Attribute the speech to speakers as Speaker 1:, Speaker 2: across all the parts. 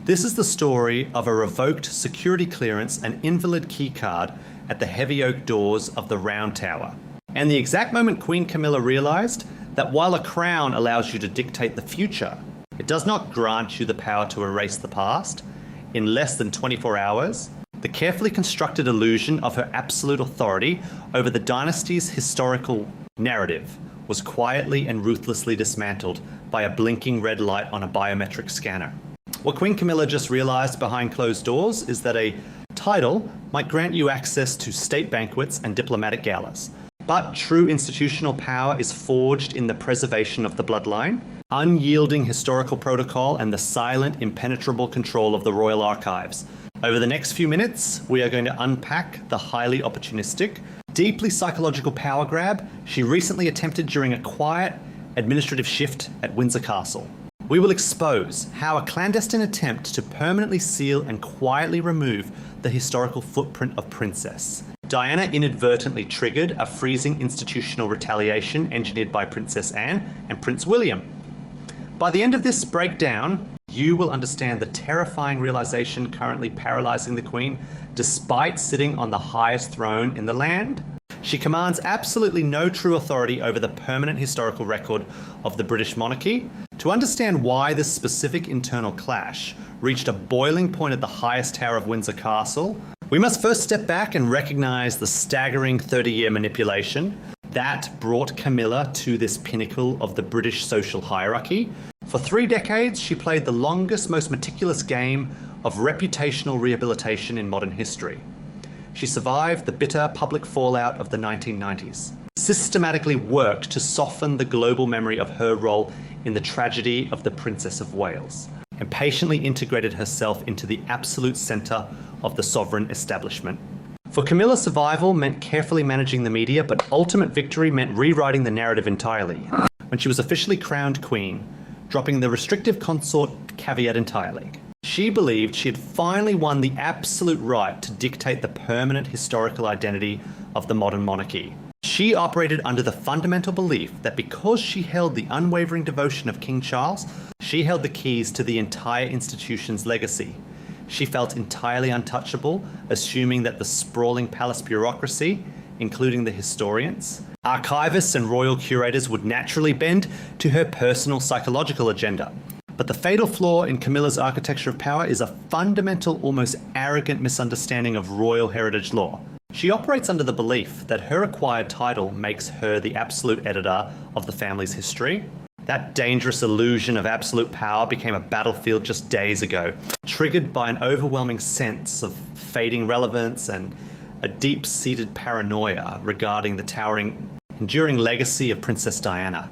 Speaker 1: This is the story of a revoked security clearance and invalid keycard at the heavy oak doors of the Round Tower. And the exact moment Queen Camilla realised that while a crown allows you to dictate the future, it does not grant you the power to erase the past. In less than 24 hours, the carefully constructed illusion of her absolute authority over the dynasty's historical narrative was quietly and ruthlessly dismantled by a blinking red light on a biometric scanner. What Queen Camilla just realised behind closed doors is that a title might grant you access to state banquets and diplomatic galas. But true institutional power is forged in the preservation of the bloodline, unyielding historical protocol, and the silent, impenetrable control of the royal archives. Over the next few minutes, we are going to unpack the highly opportunistic, deeply psychological power grab she recently attempted during a quiet, administrative shift at Windsor Castle. We will expose how a clandestine attempt to permanently seal and quietly remove the historical footprint of Princess Diana inadvertently triggered a freezing institutional retaliation engineered by Princess Anne and Prince William. By the end of this breakdown, you will understand the terrifying realization currently paralyzing the Queen, despite sitting on the highest throne in the land. She commands absolutely no true authority over the permanent historical record of the British monarchy. To understand why this specific internal clash reached a boiling point at the highest tower of Windsor Castle, we must first step back and recognize the staggering 30-year manipulation that brought Camilla to this pinnacle of the British social hierarchy. For 3 decades, she played the longest, most meticulous game of reputational rehabilitation in modern history. She survived the bitter public fallout of the 1990s, systematically worked to soften the global memory of her role in the tragedy of the Princess of Wales, and patiently integrated herself into the absolute centre of the sovereign establishment. For Camilla, survival meant carefully managing the media, but ultimate victory meant rewriting the narrative entirely. When she was officially crowned queen, dropping the restrictive consort caveat entirely, she believed she had finally won the absolute right to dictate the permanent historical identity of the modern monarchy. She operated under the fundamental belief that because she held the unwavering devotion of King Charles, she held the keys to the entire institution's legacy. She felt entirely untouchable, assuming that the sprawling palace bureaucracy, including the historians, archivists and royal curators, would naturally bend to her personal psychological agenda. But the fatal flaw in Camilla's architecture of power is a fundamental, almost arrogant misunderstanding of royal heritage law. She operates under the belief that her acquired title makes her the absolute editor of the family's history. That dangerous illusion of absolute power became a battlefield just days ago, triggered by an overwhelming sense of fading relevance and a deep-seated paranoia regarding the towering, enduring legacy of Princess Diana.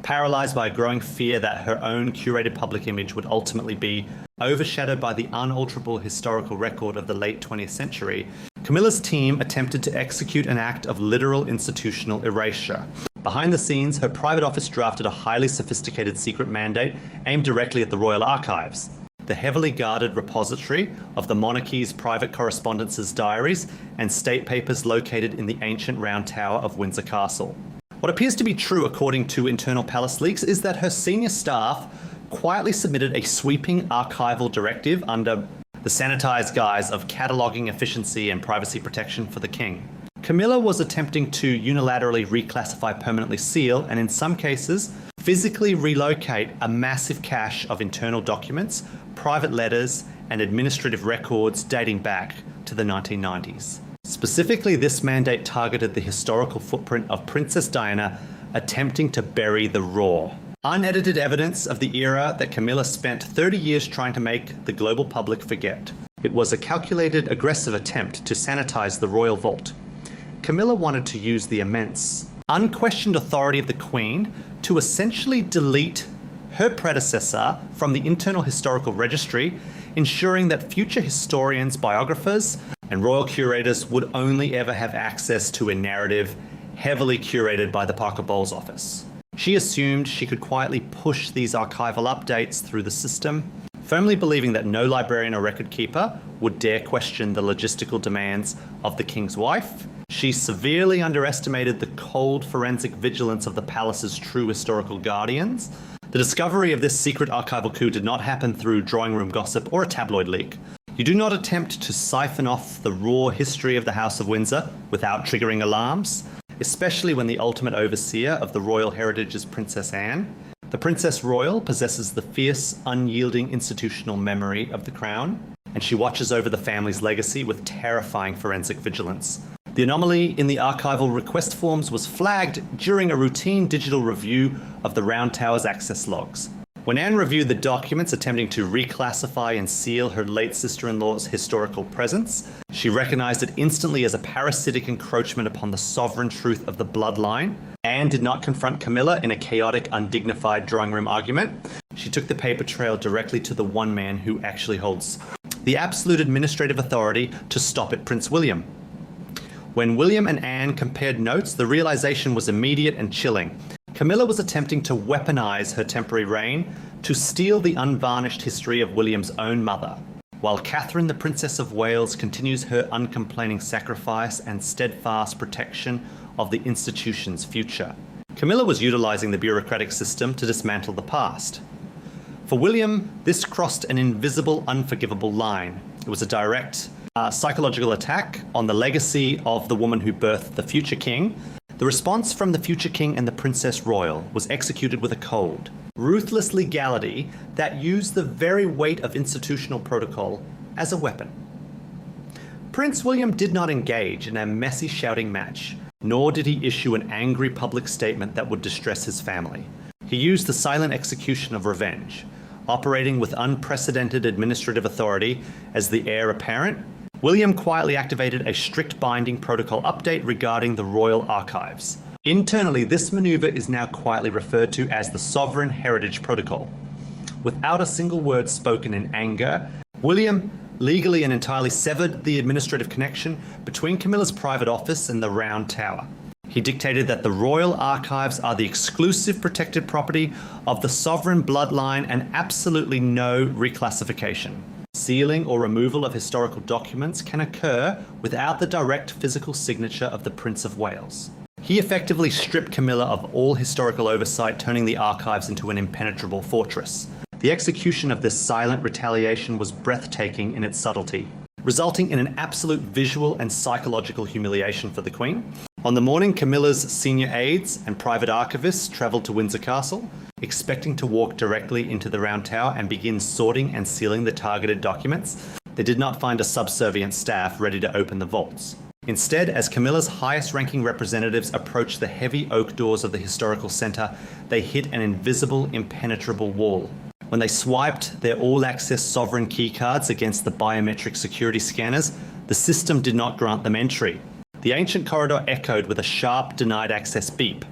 Speaker 1: Paralyzed by a growing fear that her own curated public image would ultimately be overshadowed by the unalterable historical record of the late 20th century, Camilla's team attempted to execute an act of literal institutional erasure. Behind the scenes, her private office drafted a highly sophisticated secret mandate aimed directly at the royal archives, the heavily guarded repository of the monarchy's private correspondence's diaries and state papers located in the ancient round tower of Windsor Castle. What appears to be true according to internal palace leaks is that her senior staff quietly submitted a sweeping archival directive under the sanitized guise of cataloguing efficiency and privacy protection for the king. Camilla was attempting to unilaterally reclassify, permanently seal, and in some cases, physically relocate a massive cache of internal documents, private letters, and administrative records dating back to the 1990s. Specifically, this mandate targeted the historical footprint of Princess Diana attempting to bury the raw, unedited evidence of the era that Camilla spent 30 years trying to make the global public forget. It was a calculated, aggressive attempt to sanitize the royal vault. Camilla wanted to use the immense, unquestioned authority of the Queen to essentially delete her predecessor from the internal historical registry, ensuring that future historians, biographers, and royal curators would only ever have access to a narrative heavily curated by the Parker Bowles office. She assumed she could quietly push these archival updates through the system, firmly believing that no librarian or record keeper would dare question the logistical demands of the king's wife. She severely underestimated the cold forensic vigilance of the palace's true historical guardians, The discovery of this secret archival coup did not happen through drawing room gossip or a tabloid leak. You do not attempt to siphon off the raw history of the House of Windsor without triggering alarms, especially when the ultimate overseer of the royal heritage is Princess Anne. The Princess Royal possesses the fierce, unyielding institutional memory of the crown, and she watches over the family's legacy with terrifying forensic vigilance. The anomaly in the archival request forms was flagged during a routine digital review of the Round Tower's access logs. When Anne reviewed the documents attempting to reclassify and seal her late sister-in-law's historical presence, she recognized it instantly as a parasitic encroachment upon the sovereign truth of the bloodline. Anne did not confront Camilla in a chaotic, undignified drawing room argument. She took the paper trail directly to the one man who actually holds the absolute administrative authority to stop it, Prince William. When William and Anne compared notes, the realization was immediate and chilling. Camilla was attempting to weaponize her temporary reign to steal the unvarnished history of William's own mother, while Catherine, the Princess of Wales, continues her uncomplaining sacrifice and steadfast protection of the institution's future. Camilla was utilizing the bureaucratic system to dismantle the past. For William, this crossed an invisible, unforgivable line. It was a direct psychological attack on the legacy of the woman who birthed the future king. The response from the future king and the Princess Royal was executed with a cold, ruthless legality that used the very weight of institutional protocol as a weapon. Prince William did not engage in a messy shouting match, nor did he issue an angry public statement that would distress his family. He used the silent execution of revenge, operating with unprecedented administrative authority as the heir apparent. William quietly activated a strict binding protocol update regarding the royal archives. Internally, this maneuver is now quietly referred to as the Sovereign Heritage Protocol. Without a single word spoken in anger, William legally and entirely severed the administrative connection between Camilla's private office and the Round Tower. He dictated that the royal archives are the exclusive protected property of the sovereign bloodline and absolutely no reclassification. Sealing or removal of historical documents can occur without the direct physical signature of the Prince of Wales. He effectively stripped Camilla of all historical oversight, turning the archives into an impenetrable fortress. The execution of this silent retaliation was breathtaking in its subtlety, resulting in an absolute visual and psychological humiliation for the Queen. On the morning, Camilla's senior aides and private archivists travelled to Windsor Castle, expecting to walk directly into the Round Tower and begin sorting and sealing the targeted documents. They did not find a subservient staff ready to open the vaults. Instead, as Camilla's highest-ranking representatives approached the heavy oak doors of the historical centre, they hit an invisible, impenetrable wall. When they swiped their all-access sovereign keycards against the biometric security scanners, the system did not grant them entry. The ancient corridor echoed with a sharp denied access beep.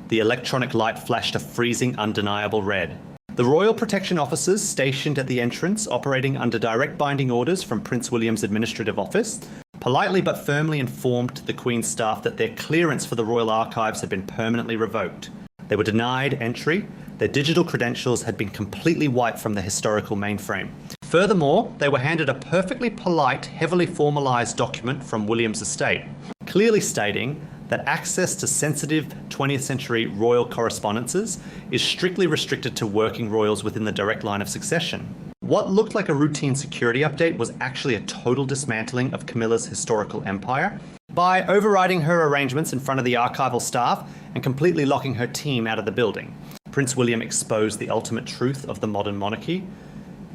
Speaker 1: The electronic light flashed a freezing, undeniable red. The royal protection officers stationed at the entrance, operating under direct binding orders from Prince William's administrative office, politely but firmly informed the Queen's staff that their clearance for the royal archives had been permanently revoked. They were denied entry. Their digital credentials had been completely wiped from the historical mainframe. Furthermore, they were handed a perfectly polite, heavily formalised document from William's estate, clearly stating that access to sensitive 20th century royal correspondences is strictly restricted to working royals within the direct line of succession. What looked like a routine security update was actually a total dismantling of Camilla's historical empire. By overriding her arrangements in front of the archival staff and completely locking her team out of the building, Prince William exposed the ultimate truth of the modern monarchy.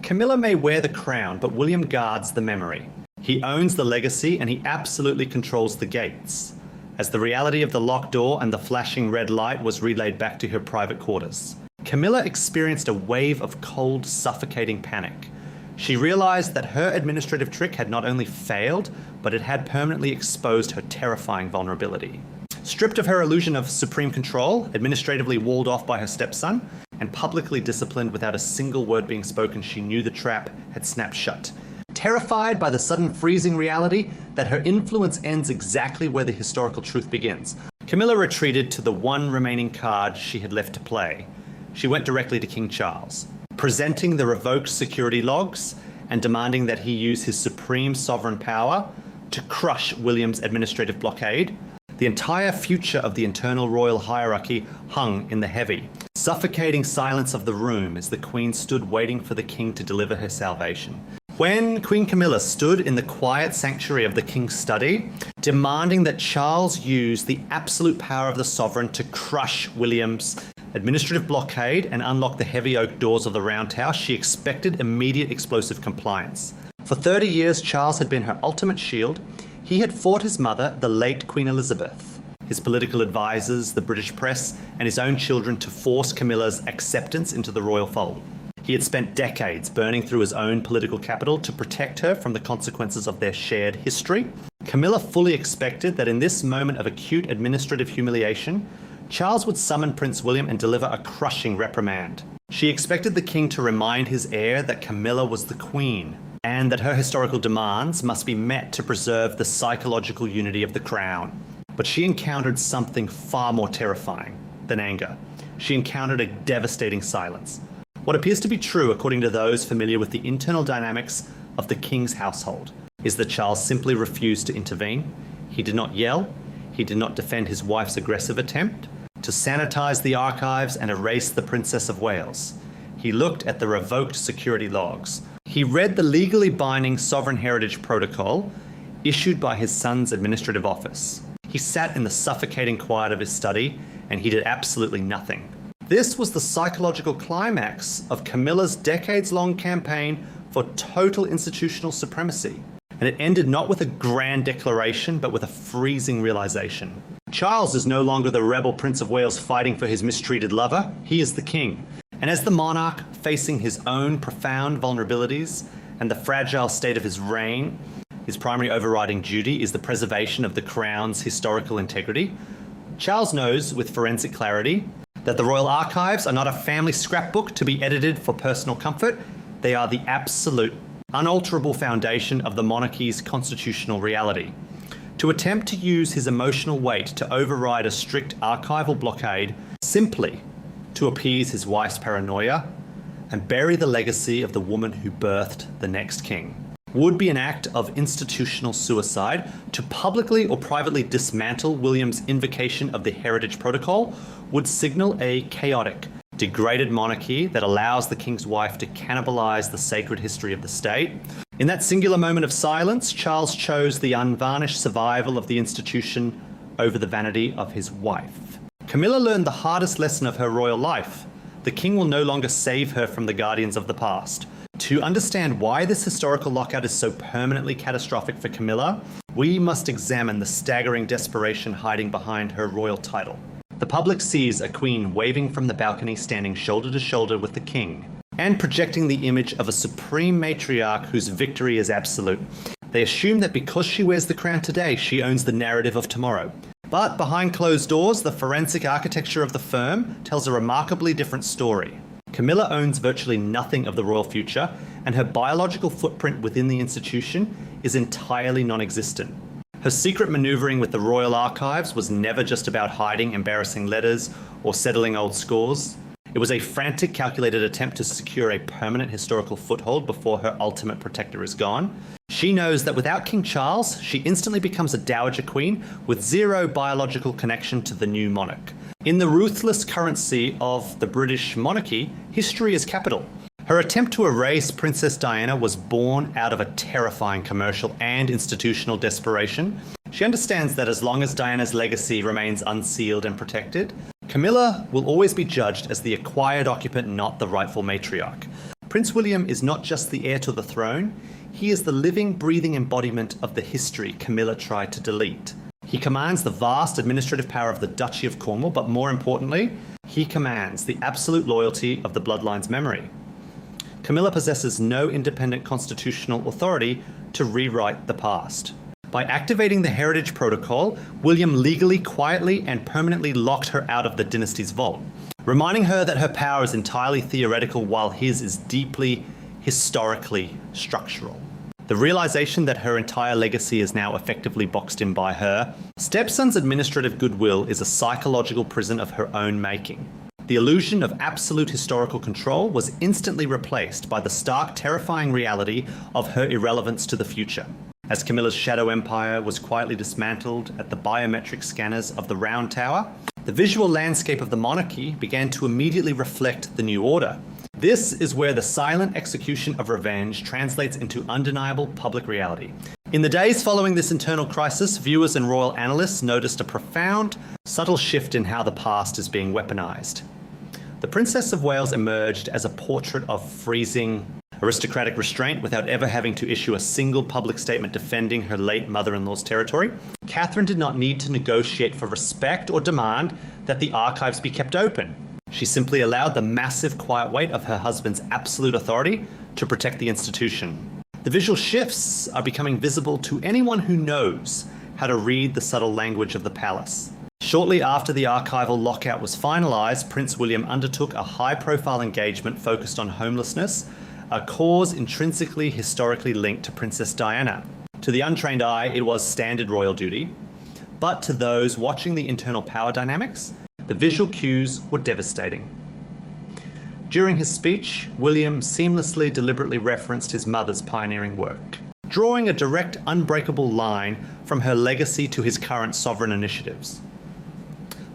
Speaker 1: Camilla may wear the crown, but William guards the memory. He owns the legacy and he absolutely controls the gates, as the reality of the locked door and the flashing red light was relayed back to her private quarters. Camilla experienced a wave of cold, suffocating panic. She realized that her administrative trick had not only failed, but it had permanently exposed her terrifying vulnerability. Stripped of her illusion of supreme control, administratively walled off by her stepson, and publicly disciplined without a single word being spoken, she knew the trap had snapped shut. Terrified by the sudden freezing reality that her influence ends exactly where the historical truth begins, Camilla retreated to the one remaining card she had left to play. She went directly to King Charles, presenting the revoked security logs and demanding that he use his supreme sovereign power to crush William's administrative blockade. The entire future of the internal royal hierarchy hung in the heavy, suffocating silence of the room as the Queen stood waiting for the King to deliver her salvation. When Queen Camilla stood in the quiet sanctuary of the King's study, demanding that Charles use the absolute power of the sovereign to crush William's administrative blockade and unlock the heavy oak doors of the Round Tower, she expected immediate explosive compliance. For 30 years, Charles had been her ultimate shield. He had fought his mother, the late Queen Elizabeth, his political advisors, the British press, and his own children to force Camilla's acceptance into the royal fold. He had spent decades burning through his own political capital to protect her from the consequences of their shared history. Camilla fully expected that in this moment of acute administrative humiliation, Charles would summon Prince William and deliver a crushing reprimand. She expected the King to remind his heir that Camilla was the Queen, and that her historical demands must be met to preserve the psychological unity of the crown. But she encountered something far more terrifying than anger. She encountered a devastating silence. What appears to be true, according to those familiar with the internal dynamics of the King's household, is that Charles simply refused to intervene. He did not yell. He did not defend his wife's aggressive attempt to sanitize the archives and erase the Princess of Wales. He looked at the revoked security logs. He read the legally binding Sovereign Heritage Protocol issued by his son's administrative office. He sat in the suffocating quiet of his study, and he did absolutely nothing. This was the psychological climax of Camilla's decades-long campaign for total institutional supremacy. And it ended not with a grand declaration, but with a freezing realization. Charles is no longer the rebel Prince of Wales fighting for his mistreated lover. He is the King. And as the monarch, facing his own profound vulnerabilities and the fragile state of his reign, his primary overriding duty is the preservation of the crown's historical integrity. Charles knows with forensic clarity that the royal archives are not a family scrapbook to be edited for personal comfort. They are the absolute, unalterable foundation of the monarchy's constitutional reality. To attempt to use his emotional weight to override a strict archival blockade simply to appease his wife's paranoia and bury the legacy of the woman who birthed the next king would be an act of institutional suicide. To publicly or privately dismantle William's invocation of the Heritage Protocol would signal a chaotic, degraded monarchy that allows the king's wife to cannibalize the sacred history of the state. In that singular moment of silence, Charles chose the unvarnished survival of the institution over the vanity of his wife. Camilla learned the hardest lesson of her royal life. The king will no longer save her from the guardians of the past. To understand why this historical lockout is so permanently catastrophic for Camilla, we must examine the staggering desperation hiding behind her royal title. The public sees a queen waving from the balcony, standing shoulder to shoulder with the king, and projecting the image of a supreme matriarch whose victory is absolute. They assume that because she wears the crown today, she owns the narrative of tomorrow. But behind closed doors, the forensic architecture of the firm tells a remarkably different story. Camilla owns virtually nothing of the royal future, and her biological footprint within the institution is entirely non-existent. Her secret maneuvering with the royal archives was never just about hiding embarrassing letters or settling old scores. It was a frantic, calculated attempt to secure a permanent historical foothold before her ultimate protector is gone. She knows that without King Charles, she instantly becomes a dowager queen with zero biological connection to the new monarch. In the ruthless currency of the British monarchy, history is capital. Her attempt to erase Princess Diana was born out of a terrifying commercial and institutional desperation. She understands that as long as Diana's legacy remains unsealed and protected, Camilla will always be judged as the acquired occupant, not the rightful matriarch. Prince William is not just the heir to the throne, he is the living, breathing embodiment of the history Camilla tried to delete. He commands the vast administrative power of the Duchy of Cornwall, but more importantly, he commands the absolute loyalty of the bloodline's memory. Camilla possesses no independent constitutional authority to rewrite the past. By activating the Heritage Protocol, William legally, quietly, and permanently locked her out of the dynasty's vault, reminding her that her power is entirely theoretical while his is deeply, historically structural. The realization that her entire legacy is now effectively boxed in by her stepson's administrative goodwill is a psychological prison of her own making. The illusion of absolute historical control was instantly replaced by the stark, terrifying reality of her irrelevance to the future. As Camilla's shadow empire was quietly dismantled at the biometric scanners of the Round Tower, The visual landscape of the monarchy began to immediately reflect the new order. This is where the silent execution of revenge translates into undeniable public reality. In the days following this internal crisis, viewers and royal analysts noticed a profound, subtle shift in how the past is being weaponized. The Princess of Wales emerged as a portrait of freezing, aristocratic restraint without ever having to issue a single public statement defending her late mother-in-law's territory. Catherine did not need to negotiate for respect or demand that the archives be kept open. She simply allowed the massive quiet weight of her husband's absolute authority to protect the institution. The visual shifts are becoming visible to anyone who knows how to read the subtle language of the palace. Shortly after the archival lockout was finalised, Prince William undertook a high-profile engagement focused on homelessness, a cause intrinsically historically linked to Princess Diana. To the untrained eye, it was standard royal duty, but to those watching the internal power dynamics, the visual cues were devastating. During his speech, William seamlessly deliberately referenced his mother's pioneering work, drawing a direct, unbreakable line from her legacy to his current sovereign initiatives.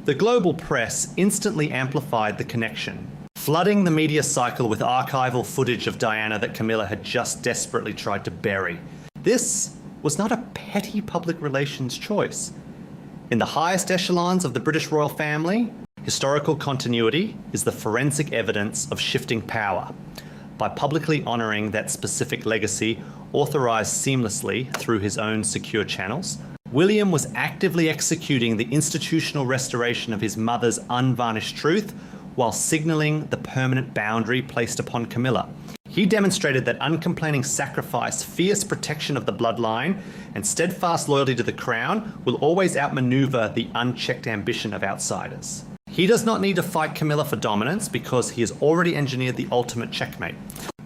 Speaker 1: The global press instantly amplified the connection, flooding the media cycle with archival footage of Diana that Camilla had just desperately tried to bury. This was not a petty public relations choice. In the highest echelons of the British royal family, historical continuity is the forensic evidence of shifting power. By publicly honouring that specific legacy, authorised seamlessly through his own secure channels, William was actively executing the institutional restoration of his mother's unvarnished truth while signalling the permanent boundary placed upon Camilla. He demonstrated that uncomplaining sacrifice, fierce protection of the bloodline, and steadfast loyalty to the crown will always outmaneuver the unchecked ambition of outsiders. He does not need to fight Camilla for dominance because he has already engineered the ultimate checkmate.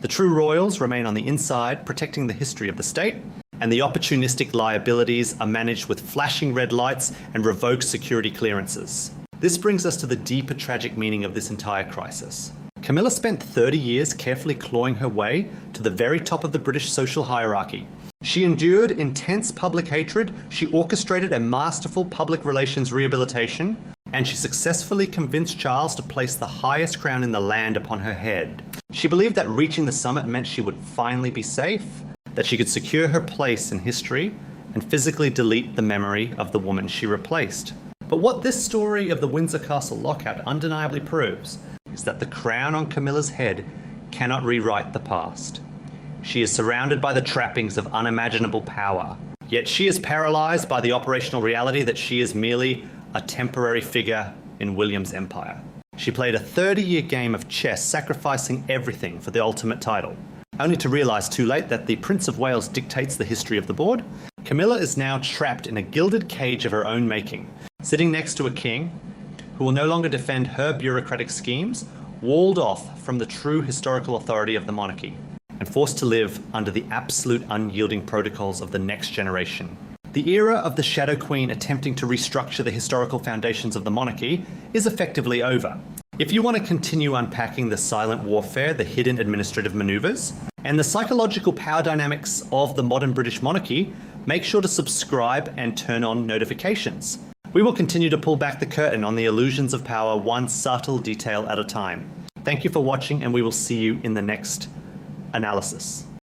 Speaker 1: The true royals remain on the inside, protecting the history of the state, and the opportunistic liabilities are managed with flashing red lights and revoked security clearances. This brings us to the deeper tragic meaning of this entire crisis. Camilla spent 30 years carefully clawing her way to the very top of the British social hierarchy. She endured intense public hatred, she orchestrated a masterful public relations rehabilitation, and she successfully convinced Charles to place the highest crown in the land upon her head. She believed that reaching the summit meant she would finally be safe, that she could secure her place in history and physically delete the memory of the woman she replaced. But what this story of the Windsor Castle lockout undeniably proves is that the crown on Camilla's head cannot rewrite the past. She is surrounded by the trappings of unimaginable power, yet she is paralyzed by the operational reality that she is merely a temporary figure in William's empire. She played a 30-year game of chess, sacrificing everything for the ultimate title, only to realize too late that the Prince of Wales dictates the history of the board. Camilla is now trapped in a gilded cage of her own making, sitting next to a king who will no longer defend her bureaucratic schemes, walled off from the true historical authority of the monarchy, and forced to live under the absolute unyielding protocols of the next generation. The era of the Shadow Queen attempting to restructure the historical foundations of the monarchy is effectively over. If you want to continue unpacking the silent warfare, the hidden administrative maneuvers, and the psychological power dynamics of the modern British monarchy, make sure to subscribe and turn on notifications. We will continue to pull back the curtain on the illusions of power, one subtle detail at a time. Thank you for watching, and we will see you in the next analysis.